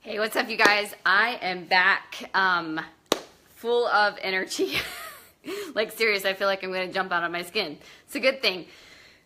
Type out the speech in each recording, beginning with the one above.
Hey, what's up, you guys? I am back, full of energy. Like, serious, I feel like I'm gonna jump out of my skin. It's a good thing.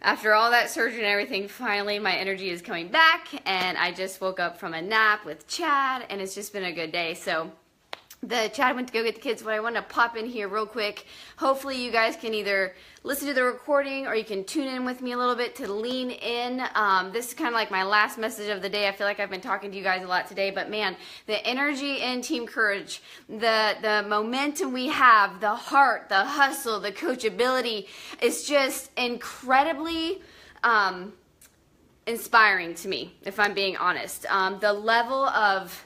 After all that surgery and everything, finally my energy is coming back, and I just woke up from a nap with Chad, and it's just been a good day. So Chad went to go get the kids, but I want to pop in here real quick. Hopefully you guys can either listen to the recording or you can tune in with me a little bit to lean in. This is kind of like my last message of the day. I feel like I've been talking to you guys a lot today, but man, the energy in Team Courage, the momentum we have, the heart, the hustle, the coachability is just incredibly inspiring to me, if I'm being honest. The level of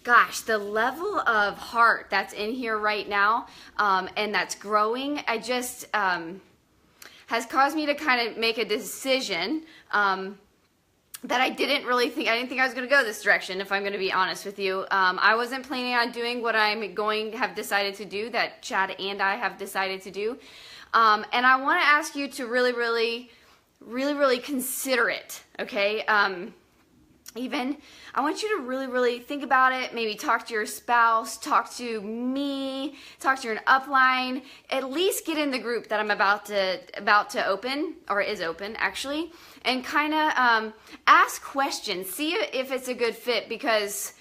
gosh, the level of heart that's in here right now, and that's growing, I just has caused me to kind of make a decision that I didn't think I was going to go this direction, if I'm going to be honest with you. I wasn't planning on doing what I'm have decided to do, that Chad and I have decided to do. And I want to ask you to really consider it, okay? I want you to really think about it. Maybe talk to your spouse, talk to me, talk to your upline. At least get in the group that I'm about to open, or is open actually, and kind of ask questions. See if it's a good fit, because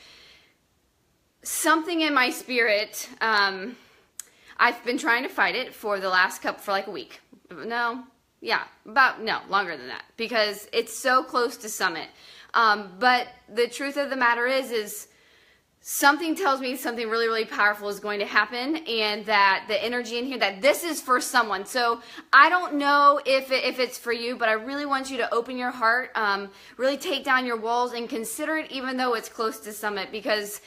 something in my spirit, I've been trying to fight it for the last for like a week. No, longer than that, because it's so close to Summit. But the truth of the matter is something tells me something really powerful is going to happen, and that the energy in here, that this is for someone. So I don't know if it's for you, but I really want you to open your heart, really take down your walls and consider it, even though it's close to Summit, because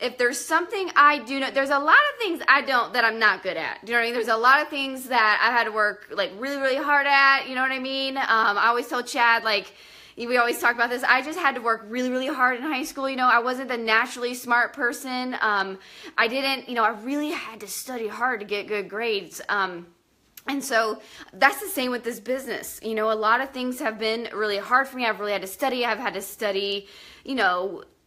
if there's something I do know, there's a lot of things that I'm not good at. Do you know what I mean? There's a lot of things that I've had to work like really hard at. You know what I mean? I always tell Chad, like, we always talk about this. I just had to work really hard in high school. You know, I wasn't the naturally smart person. I really had to study hard to get good grades. And so that's the same with this business. You know, a lot of things have been really hard for me. I've really had to study. I've had to study,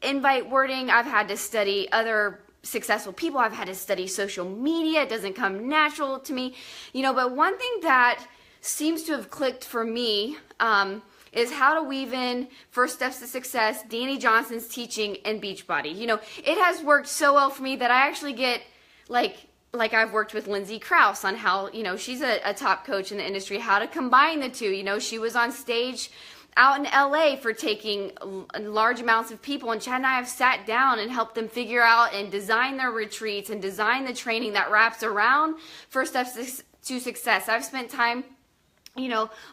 invite wording. I've had to study other successful people. I've had to study social media. It doesn't come natural to me. But one thing that seems to have clicked for me, is how to weave in First Steps to Success, Danny Johnson's teaching, and Beachbody. It has worked so well for me that I actually get, like I've worked with Lindsay Krause on how, she's a top coach in the industry, how to combine the two. She was on stage out in LA for taking large amounts of people, and Chad and I have sat down and helped them figure out and design their retreats and design the training that wraps around First Steps to Success. I've spent time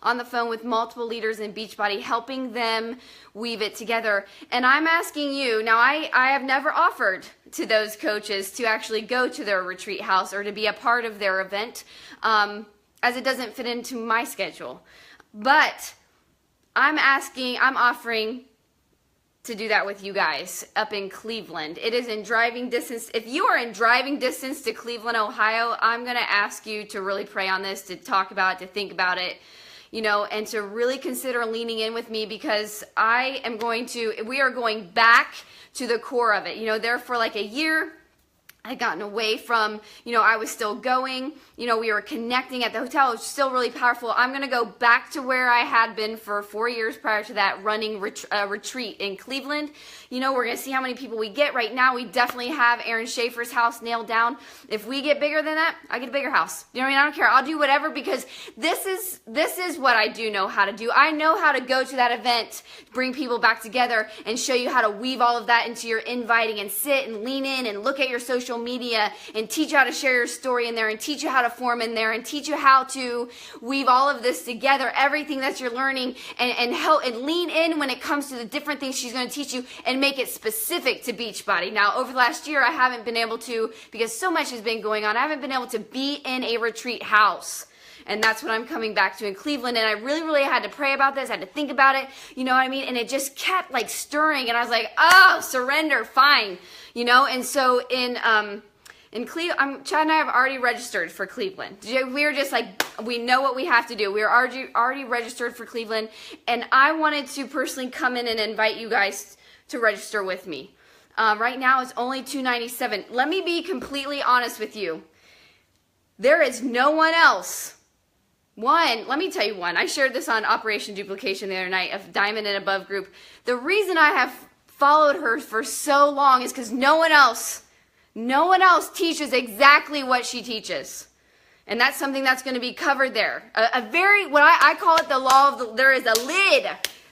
on the phone with multiple leaders in Beachbody, helping them weave it together. And I'm asking you, now I have never offered to those coaches to actually go to their retreat house or to be a part of their event, as it doesn't fit into my schedule. But I'm offering to do that with you guys up in Cleveland. It is in driving distance. If you are in driving distance to Cleveland, Ohio, I'm going to ask you to really pray on this, to talk about it, to think about it, and to really consider leaning in with me, because we are going back to the core of it. There for like a year, I'd gotten away from, I was still going, we were connecting at the hotel. It was still really powerful. I'm going to go back to where I had been for 4 years prior to that, running retreat in Cleveland. We're going to see how many people we get. Right now, we definitely have Aaron Schaefer's house nailed down. If we get bigger than that, I get a bigger house. You know what I mean? I don't care. I'll do whatever, because this is what I do know how to do. I know how to go to that event, bring people back together, and show you how to weave all of that into your inviting, and sit and lean in and look at your social media and teach you how to share your story in there, and teach you how to form in there, and teach you how to weave all of this together, everything that you're learning, and help and lean in when it comes to the different things she's going to teach you, and make it specific to Beachbody. Now, over the last year, I haven't been able to, because so much has been going on, I haven't been able to be in a retreat house. And that's what I'm coming back to in Cleveland. And I really had to pray about this. I had to think about it. You know what I mean? And it just kept like stirring. And I was like, oh, surrender, fine. And so in Cleveland, Chad and I have already registered for Cleveland. We were just like, we know what we have to do. We are already registered for Cleveland. And I wanted to personally come in and invite you guys to register with me. Right now it's only $297. Let me be completely honest with you. There is no one else. Let me tell you one. I shared this on Operation Duplication the other night of Diamond and Above group. The reason I have followed her for so long is because no one else teaches exactly what she teaches. And that's something that's going to be covered there. What I call it the law of there is a lid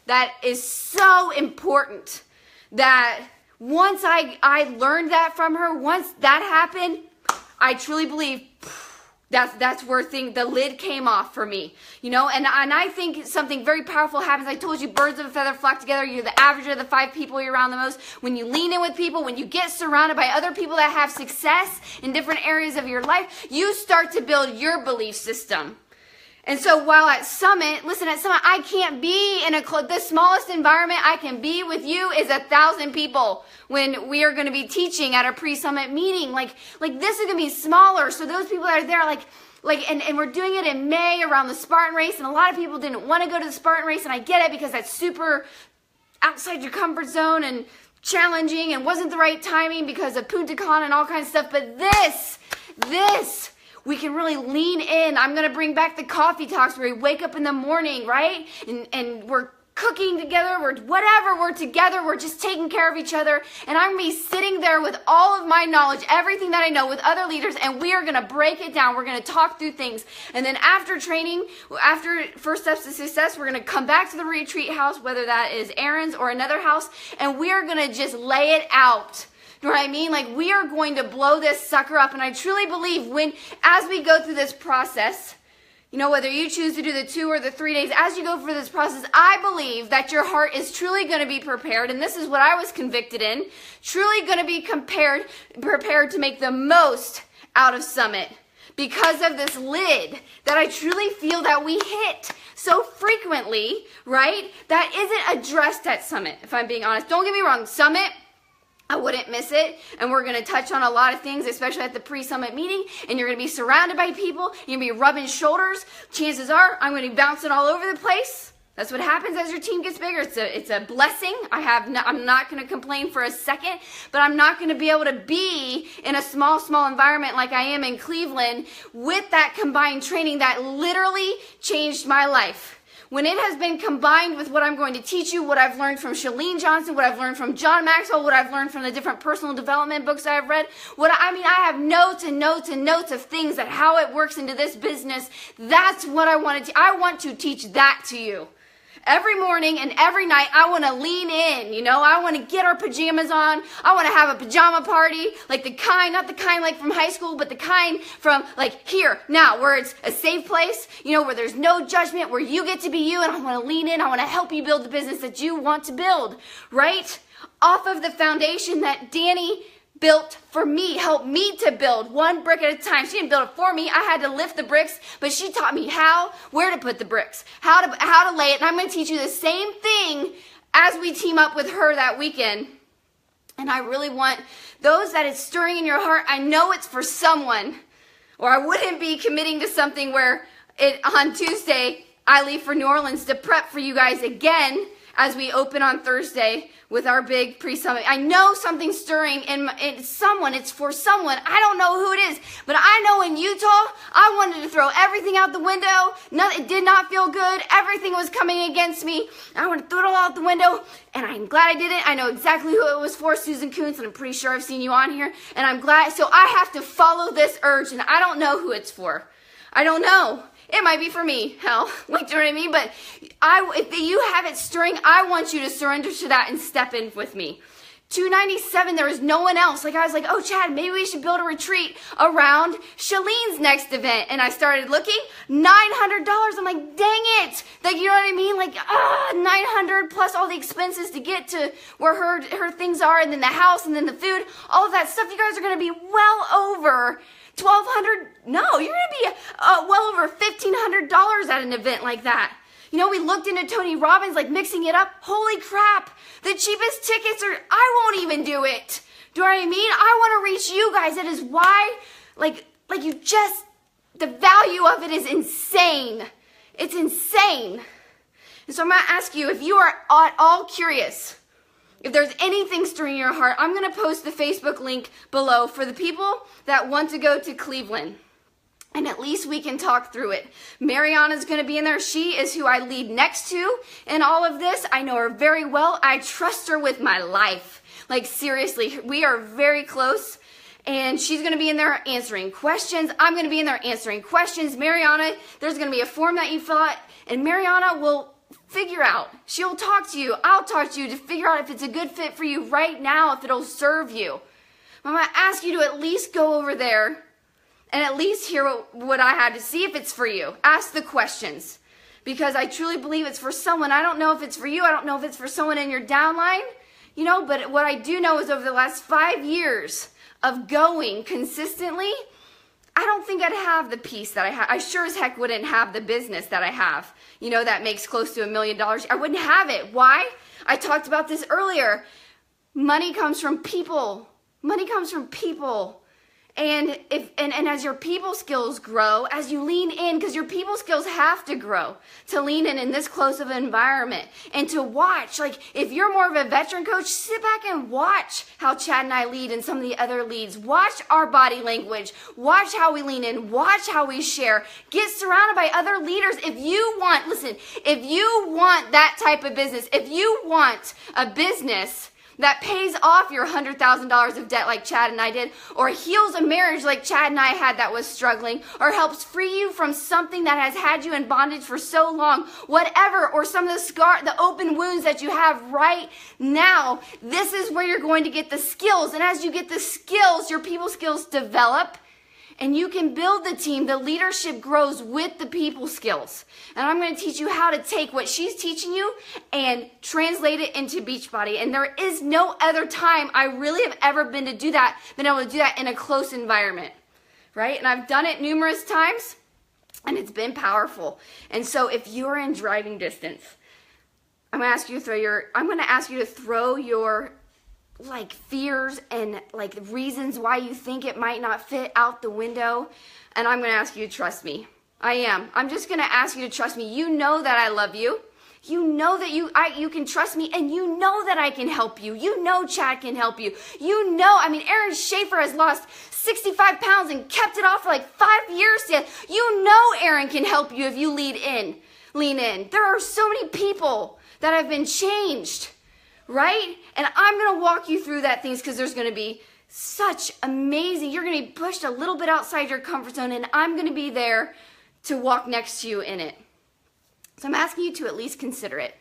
that is so important that once I learned that from her, once that happened, I truly believe that's where the lid came off for me, and I think something very powerful happens. I told you, birds of a feather flock together. You're the average of the 5 people you're around the most. When you lean in with people, when you get surrounded by other people that have success in different areas of your life, you start to build your belief system. And so while at Summit, I can't be in the smallest environment I can be with you is 1,000 people when we are going to be teaching at a pre-Summit meeting. Like this is going to be smaller. So those people that are there, and we're doing it in May around the Spartan race. And a lot of people didn't want to go to the Spartan race. And I get it because that's super outside your comfort zone and challenging and wasn't the right timing because of Punta Cana and all kinds of stuff. But this, we can really lean in. I'm going to bring back the coffee talks where we wake up in the morning, right? And we're cooking together, we're together, we're just taking care of each other. And I'm going to be sitting there with all of my knowledge, everything that I know with other leaders, and we are going to break it down. We're going to talk through things. And then after training, after First Steps to Success, we're going to come back to the retreat house, whether that is Aaron's or another house, and we are going to just lay it out. You know what I mean? We are going to blow this sucker up. And I truly believe as we go through this process, whether you choose to do the 2 or the 3 days, as you go through this process, I believe that your heart is truly going to be prepared. And this is what I was convicted in. Truly going to be prepared to make the most out of Summit because of this lid that I truly feel that we hit so frequently, right? That isn't addressed at Summit, if I'm being honest. Don't get me wrong, Summit, I wouldn't miss it, and we're going to touch on a lot of things, especially at the pre-Summit meeting, and you're going to be surrounded by people, you're going to be rubbing shoulders. Chances are I'm going to be bouncing all over the place. That's what happens as your team gets bigger. It's a blessing. I'm not going to complain for a second, but I'm not going to be able to be in a small environment like I am in Cleveland with that combined training that literally changed my life. When it has been combined with what I'm going to teach you, what I've learned from Chalene Johnson, what I've learned from John Maxwell, what I've learned from the different personal development books I've read, I have notes and notes and notes of things that how it works into this business. That's what I want to teach that to you. Every morning and every night, I want to lean in, I want to get our pajamas on. I want to have a pajama party, not the kind like from high school, but the kind from here, now, where it's a safe place, where there's no judgment, where you get to be you, and I want to lean in. I want to help you build the business that you want to build, right? Off of the foundation that Danny built for me, helped me to build one brick at a time. She didn't build it for me. I had to lift the bricks, but she taught me where to put the bricks, how to lay it. And I'm going to teach you the same thing as we team up with her that weekend. And I really want those that it's stirring in your heart. I know it's for someone, or I wouldn't be committing to something where on Tuesday I leave for New Orleans to prep for you guys again as we open on Thursday with our big pre-summit. I know something's stirring in someone. It's for someone. I don't know who it is, but I know in Utah, I wanted to throw everything out the window. It did not feel good. Everything was coming against me. I want to throw it all out the window, and I'm glad I did it. I know exactly who it was for, Susan Kuntz, and I'm pretty sure I've seen you on here, and I'm glad. So I have to follow this urge, and I don't know who it's for. I don't know. It might be for me, hell. Do you know what I mean? But if you have it stirring, I want you to surrender to that and step in with me. $297, there was no one else. I was like, oh, Chad, maybe we should build a retreat around Shalene's next event. And I started looking, $900. I'm like, dang it. You know what I mean? $900 plus all the expenses to get to where her things are, and then the house, and then the food, all of that stuff. You guys are going to be well over $1,200. No, you're going to be well over $1,500 at an event like that. We looked into Tony Robbins, mixing it up. Holy crap. The cheapest tickets I won't even do it. Do you know what I mean? I want to reach you guys. That is why, the value of it is insane. It's insane. And so I'm going to ask you, if you are at all curious if there's anything stirring your heart, I'm going to post the Facebook link below for the people that want to go to Cleveland. And at least we can talk through it. Mariana's going to be in there. She is who I lead next to in all of this. I know her very well. I trust her with my life. Like, seriously, we are very close. And she's going to be in there answering questions. I'm going to be in there answering questions. Mariana, there's going to be a form that you fill out. And Mariana will figure out. She'll talk to you. I'll talk to you to figure out if it's a good fit for you right now, if it'll serve you. I'm going to ask you to at least go over there and at least hear what I had to see if it's for you. Ask the questions. Because I truly believe it's for someone. I don't know if it's for you. I don't know if it's for someone in your downline. You know, but what I do know is over the last 5 years of going consistently, I don't think I'd have the peace that I have. I sure as heck wouldn't have the business that I have, you know, that makes close to $1 million. I wouldn't have it. Why? I talked about this earlier. Money comes from people. Money comes from people. And as your people skills grow, as you lean in, because your people skills have to grow to lean in this close of an environment and to watch. Like, if you're more of a veteran coach, sit back and watch how Chad and I lead and some of the other leads. Watch our body language. Watch how we lean in. Watch how we share. Get surrounded by other leaders. If you want, listen, if you want that type of business, if you want a business that pays off your $100,000 of debt like Chad and I did, or heals a marriage like Chad and I had that was struggling, or helps free you from something that has had you in bondage for so long, whatever, or some of the open wounds that you have right now, this is where you're going to get the skills. And as you get the skills, your people skills develop, and you can build the team. The leadership grows with the people skills. And I'm going to teach you how to take what she's teaching you and translate it into Beachbody. And there is no other time I really have ever been able to do that in a close environment, right? And I've done it numerous times, and it's been powerful. And so if you're in driving distance, I'm going to ask you to throw your like fears and like reasons why you think it might not fit out the window. And I'm going to ask you to trust me. I am. I'm just going to ask you to trust me. You know that I love you. You know that you can trust me, and you know that I can help you. You know Chad can help you. You know, Aaron Schaefer has lost 65 pounds and kept it off for like 5 years yet. You know Aaron can help you if you lean in. There are so many people that have been changed, right? And I'm going to walk you through that things because there's going to be such amazing, you're going to be pushed a little bit outside your comfort zone, and I'm going to be there to walk next to you in it. So I'm asking you to at least consider it.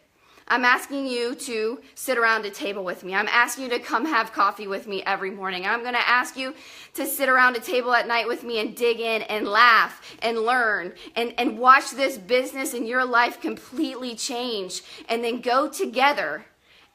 I'm asking you to sit around a table with me. I'm asking you to come have coffee with me every morning. I'm going to ask you to sit around a table at night with me and dig in and laugh and learn and watch this business in your life completely change, and then go together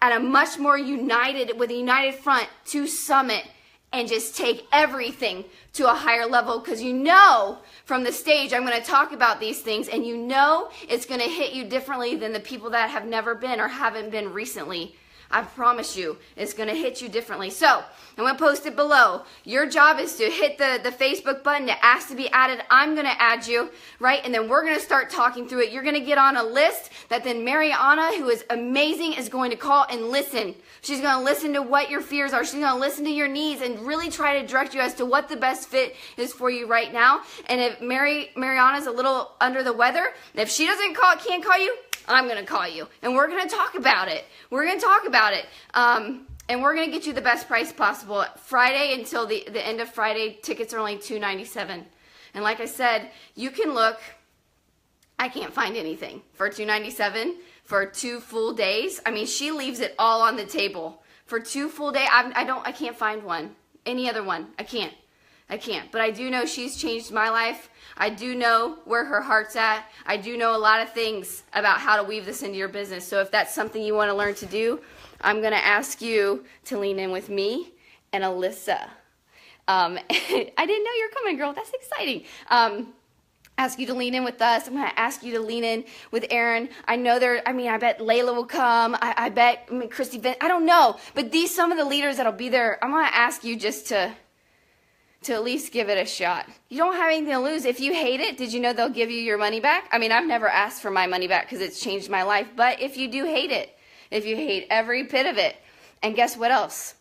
at a much more with a united front to Summit and just take everything to a higher level, because you know from the stage I'm going to talk about these things, and you know it's going to hit you differently than the people that have never been or haven't been recently. I promise you, it's going to hit you differently. So I'm going to post it below. Your job is to hit the Facebook button to ask to be added. I'm going to add you, right? And then we're going to start talking through it. You're going to get on a list that then Mariana, who is amazing, is going to call and listen. She's going to listen to what your fears are. She's going to listen to your needs and really try to direct you as to what the best fit is for you right now. And if Mariana's a little under the weather, if she can't call you, I'm going to call you, and we're going to talk about it. And we're going to get you the best price possible. Friday until the end of Friday, tickets are only $297. And like I said, you can look. I can't find anything for $297 for 2 full days. She leaves it all on the table for 2 full days. I can't find one. Any other one. I can't. But I do know she's changed my life. I do know where her heart's at. I do know a lot of things about how to weave this into your business. So if that's something you want to learn to do, I'm going to ask you to lean in with me and Alyssa. I didn't know you were coming, girl. That's exciting. Ask you to lean in with us. I'm going to ask you to lean in with Aaron. I know I bet Layla will come. I bet Christy, I don't know. But some of the leaders that'll be there, I'm going to ask you just to at least give it a shot. You don't have anything to lose. If you hate it, did you know they'll give you your money back? I've never asked for my money back because it's changed my life. But if you do hate it, if you hate every bit of it, And guess what else?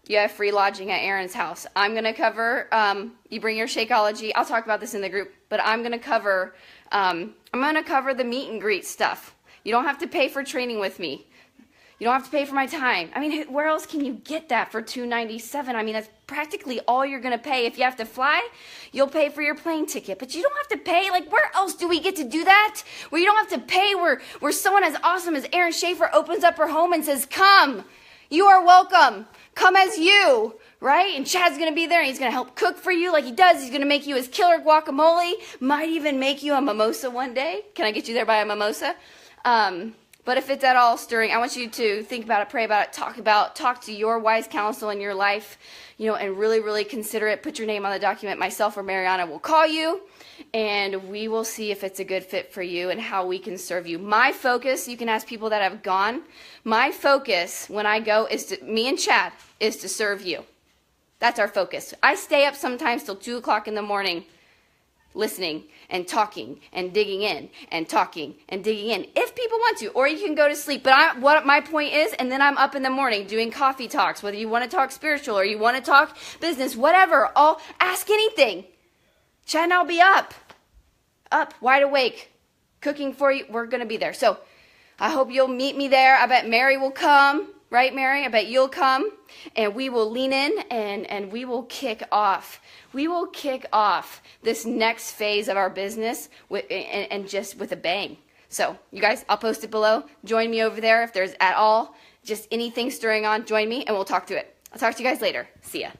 You have free lodging at Aaron's house. I'm going to cover, you bring your Shakeology. I'll talk about this in the group, but I'm going to cover the meet and greet stuff. You don't have to pay for training with me. You don't have to pay for my time. I mean, where else can you get that for $297? I mean, that's practically all you're going to pay. If you have to fly, you'll pay for your plane ticket. But you don't have to pay. Like, where else do we get to do that? Where you don't have to pay, where someone as awesome as Erin Schaefer opens up her home and says, come, you are welcome. Come as you, right? And Chad's going to be there, and he's going to help cook for you like he does. He's going to make you his killer guacamole. Might even make you a mimosa one day. Can I get you there by a mimosa? But if it's at all stirring, I want you to think about it, pray about it, talk to your wise counsel in your life, and really, really consider it. Put your name on the document. Myself or Mariana will call you, and we will see if it's a good fit for you and how we can serve you. My focus, you can ask people that have gone, my focus when I go me and Chad, is to serve you. That's our focus. I stay up sometimes till 2 o'clock in the morning listening and talking and digging in and talking and digging in if people want to, or you can go to sleep. But what my point is, and then I'm up in the morning doing coffee talks, whether you want to talk spiritual or you want to talk business, whatever. I'll ask anything. Chad and I'll be up wide awake, cooking for you. We're going to be there. So I hope you'll meet me there. I bet Mary will come. Right, Mary? I bet you'll come, and we will lean in, and we will kick off. We will kick off this next phase of our business and just with a bang. So, you guys, I'll post it below. Join me over there if there's at all just anything stirring on. Join me, and we'll talk through it. I'll talk to you guys later. See ya.